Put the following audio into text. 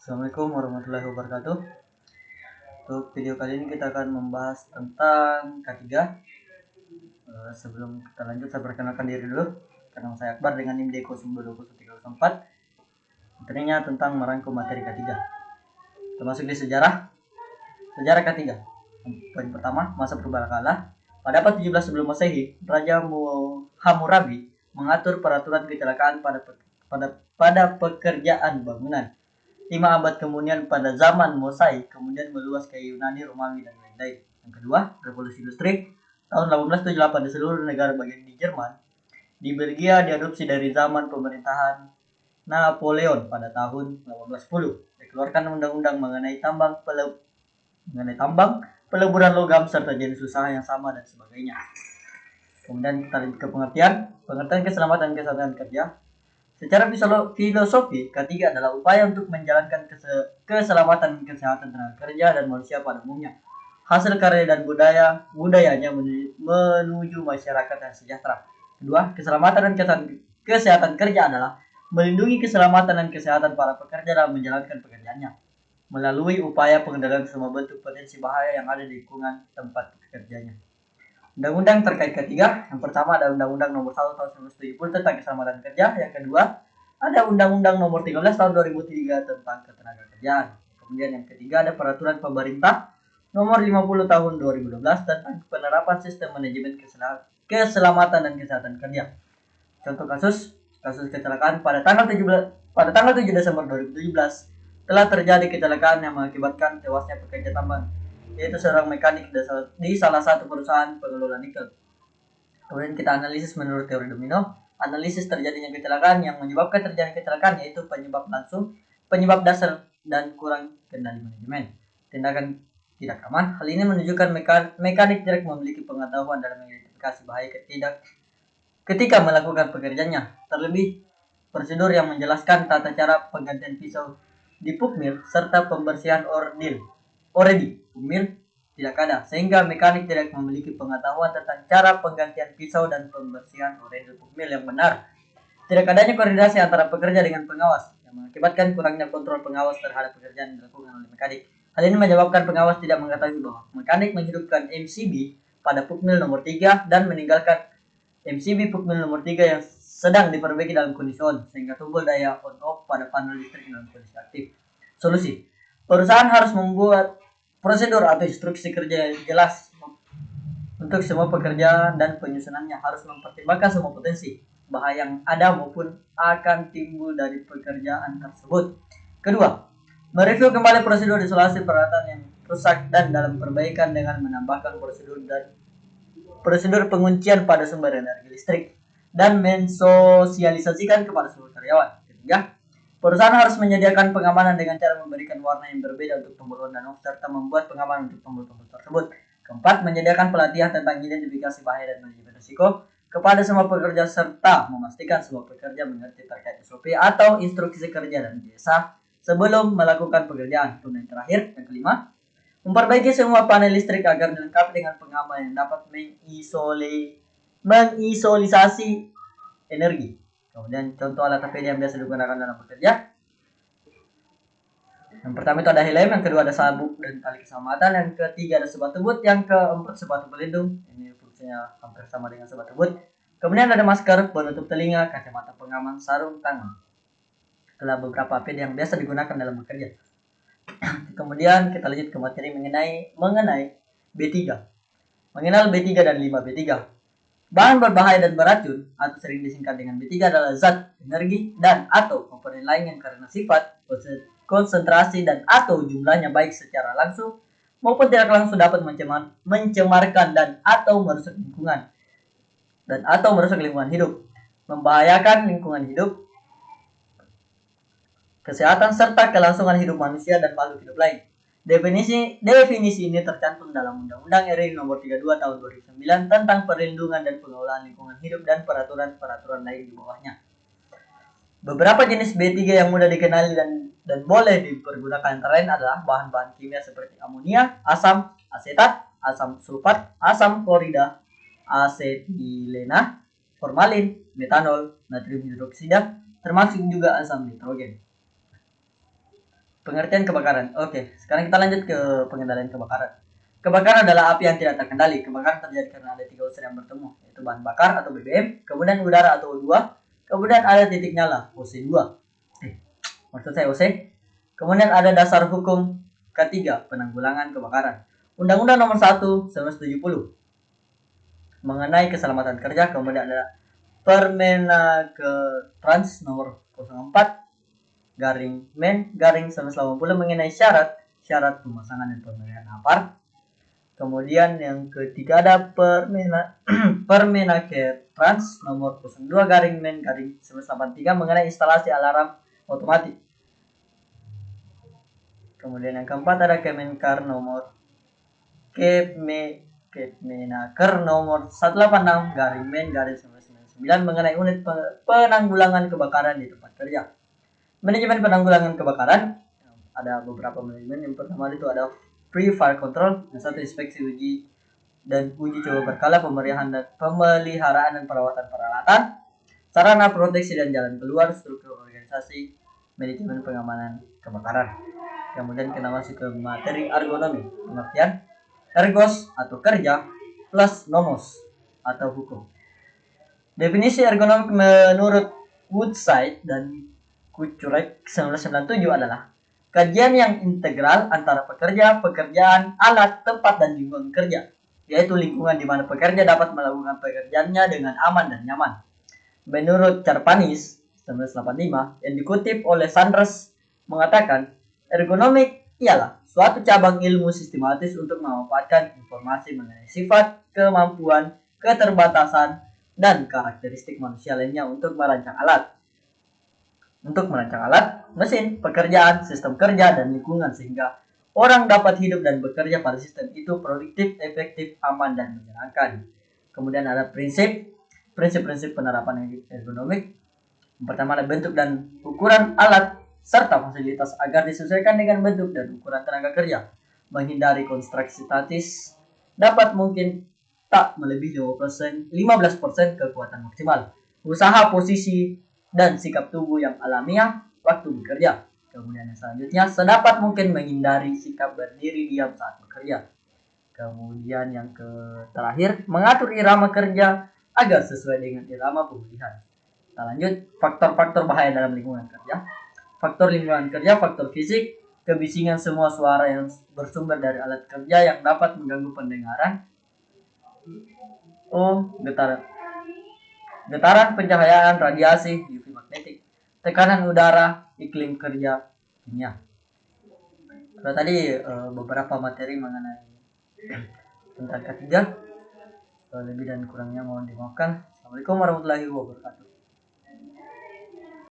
Assalamualaikum warahmatullahi wabarakatuh. Untuk video kali ini kita akan membahas tentang K3. Sebelum kita lanjut, saya perkenalkan diri dulu. Nama saya Akbar dengan NIM D02200304. Materinya tentang merangkum materi K3. Termasuk di sejarah K3. Poin pertama, masa purbakala. Pada abad 17 sebelum Masehi, Raja Hammurabi mengatur peraturan kecelakaan pada pekerjaan bangunan. 5 abad kemudian pada zaman Mosai kemudian meluas ke Yunani, Romawi, dan lain-lain. Yang kedua, revolusi industri tahun 1878 di seluruh negara bagian di Jerman. Di Belgia diadopsi dari zaman pemerintahan Napoleon pada tahun 1810. Dikeluarkan undang-undang mengenai tambang, peleburan logam serta jenis usaha yang sama dan sebagainya. Kemudian kita lanjut ke pengertian keselamatan dan kesehatan kerja. Secara filosofi, K3 adalah upaya untuk menjalankan keselamatan dan kesehatan tenaga kerja dan manusia pada umumnya. Hasil karya dan budayanya menuju masyarakat yang sejahtera. Kedua, keselamatan dan kesehatan kerja adalah melindungi keselamatan dan kesehatan para pekerja dalam menjalankan pekerjaannya melalui upaya pengendalian semua bentuk potensi bahaya yang ada di lingkungan tempat kerjanya. Undang-undang terkait K3, yang pertama ada Undang-Undang Nomor 1 Tahun 1970 tentang Keselamatan Kerja. Yang kedua ada Undang-Undang Nomor 13 Tahun 2003 tentang Ketenagakerjaan. Kemudian yang ketiga ada Peraturan Pemerintah Nomor 50 Tahun 2012 tentang penerapan sistem manajemen keselamatan dan kesehatan kerja. Contoh kasus kecelakaan pada tanggal 7 Desember 2017 telah terjadi kecelakaan yang mengakibatkan tewasnya pekerja tambang, yaitu seorang mekanik di salah satu perusahaan pengelola nikel. Kemudian kita analisis menurut teori domino. Analisis terjadinya kecelakaan yang menyebabkan terjadinya kecelakaan yaitu penyebab langsung, penyebab dasar, dan kurang kendali manajemen. Tindakan tidak aman. Hal ini menunjukkan mekanik tidak memiliki pengetahuan dalam mengidentifikasi bahaya ketika melakukan pekerjaannya. Terlebih, prosedur yang menjelaskan tata cara penggantian pisau di pukmil serta pembersihan oredi pukmil tidak ada, sehingga mekanik tidak memiliki pengetahuan tentang cara penggantian pisau dan pembersihan oredi pukmil yang benar. Tidak adanya koordinasi antara pekerja dengan pengawas yang mengakibatkan kurangnya kontrol pengawas terhadap pekerjaan yang dilakukan oleh mekanik. Hal ini menyebabkan pengawas tidak mengetahui bahwa mekanik menghidupkan MCB pada pukmil nomor 3 dan meninggalkan MCB pukmil nomor 3 yang sedang diperbaiki dalam kondisi on, sehingga timbul daya on-off pada panel listrik dalam kondisi aktif. Solusi, perusahaan harus membuat prosedur atau instruksi kerja yang jelas untuk semua pekerja dan penyusunannya harus mempertimbangkan semua potensi bahaya yang ada maupun akan timbul dari pekerjaan tersebut. Kedua, mereview kembali prosedur isolasi peralatan yang rusak dan dalam perbaikan dengan menambahkan prosedur penguncian pada sumber energi listrik dan mensosialisasikan kepada seluruh karyawan. Ketiga, perusahaan harus menyediakan pengamanan dengan cara memberikan warna yang berbeda untuk tombol on dan off serta membuat pengamanan untuk tombol-tombol tersebut. Keempat, menyediakan pelatihan tentang identifikasi bahaya dan manajemen risiko kepada semua pekerja serta memastikan semua pekerja mengerti terkait SOP atau instruksi kerja dan biasa sebelum melakukan pekerjaan. Dan yang terakhir, yang kelima, memperbaiki semua panel listrik agar dilengkapi dengan pengaman yang dapat mengisolisasi energi. Kemudian contoh alat APD yang biasa digunakan dalam bekerja. Yang pertama itu ada helm, yang kedua ada sabuk dan tali keselamatan, yang ketiga ada sepatu boot, yang keempat sepatu pelindung. Ini fungsinya hampir sama dengan sepatu boot. Kemudian ada masker, penutup telinga, kacamata pengaman, sarung tangan. Itulah beberapa APD yang biasa digunakan dalam bekerja. Kemudian kita lanjut ke materi mengenai B3. Mengenal B3 dan 5B3. Bahan berbahaya dan beracun atau sering disingkat dengan B3 adalah zat, energi, dan atau komponen lain yang karena sifat, konsentrasi, dan atau jumlahnya baik secara langsung maupun tidak langsung dapat mencemarkan dan atau merusak lingkungan hidup, membahayakan lingkungan hidup, kesehatan serta kelangsungan hidup manusia dan makhluk hidup lain. Definisi ini tercantum dalam Undang-Undang RI Nomor 32 Tahun 2009 tentang perlindungan dan pengelolaan lingkungan hidup dan peraturan lain di bawahnya. Beberapa jenis B3 yang mudah dikenali dan boleh dipergunakan antara lain adalah bahan-bahan kimia seperti amonia, asam asetat, asam sulfat, asam klorida, asetilena, formalin, metanol, natrium hidroksida, termasuk juga asam nitrogen. Pengertian kebakaran. Oke, sekarang kita lanjut ke pengendalian kebakaran. Kebakaran adalah api yang tidak terkendali. Kebakaran terjadi karena ada 3 unsur yang bertemu, yaitu bahan bakar atau BBM, kemudian udara atau O2, kemudian ada titik nyala OC2. Maksud saya OC. Kemudian ada dasar hukum ketiga penanggulangan kebakaran. Undang-Undang Nomor 1 1970 mengenai keselamatan kerja, kemudian ada Permenaker-Trans Nomor 04/Men/1980 mengenai syarat pemasangan dan pemeliharaan apar. Kemudian yang ketiga ada Permenaker-Trans Nomor 02/Men/1983 mengenai instalasi alarm otomatis. Kemudian yang keempat ada Kemenaker Nomor 186/Men/1999 mengenai unit penanggulangan kebakaran di tempat kerja. Manajemen penanggulangan kebakaran ada beberapa manajemen. Yang pertama itu ada Free Fire Control, yang satu inspeksi uji coba berkala, pemeliharaan dan perawatan peralatan, sarana proteksi dan jalan keluar, struktur organisasi, manajemen pengamanan kebakaran. Kemudian kita masuk ke materi ergonomi. Pengertian ergos atau kerja plus nomos atau hukum. Definisi ergonomi menurut Woodside dan Kucurek 1997 adalah kajian yang integral antara pekerjaan, alat, tempat, dan lingkungan kerja, yaitu lingkungan di mana pekerja dapat melakukan pekerjaannya dengan aman dan nyaman. Menurut Charpanis 1985 yang dikutip oleh Sanders mengatakan, ergonomik ialah suatu cabang ilmu sistematis untuk memanfaatkan informasi mengenai sifat, kemampuan, keterbatasan, dan karakteristik manusia lainnya untuk merancang alat, mesin, pekerjaan, sistem kerja, dan lingkungan sehingga orang dapat hidup dan bekerja pada sistem itu produktif, efektif, aman, dan menyenangkan. Kemudian ada prinsip-prinsip penerapan ergonomik. Yang pertama ada bentuk dan ukuran alat serta fasilitas agar disesuaikan dengan bentuk dan ukuran tenaga kerja. Menghindari konstruksi statis dapat mungkin tak melebihi 15% kekuatan maksimal. Usaha posisi dan sikap tubuh yang alamiah waktu bekerja. Kemudian yang selanjutnya, sedapat mungkin menghindari sikap berdiri diam saat bekerja. Kemudian yang terakhir, mengatur irama kerja agar sesuai dengan irama pemulihan. Kita lanjut, faktor-faktor bahaya dalam lingkungan kerja. Faktor lingkungan kerja, faktor fisik, kebisingan semua suara yang bersumber dari alat kerja yang dapat mengganggu pendengaran. Getaran pencahayaan, radiasi, UV magnetik, tekanan udara, iklim kerja, kimia. Kalau tadi beberapa materi mengenai tentang ketiga, lebih dan kurangnya mohon dimaafkan. Assalamualaikum warahmatullahi wabarakatuh.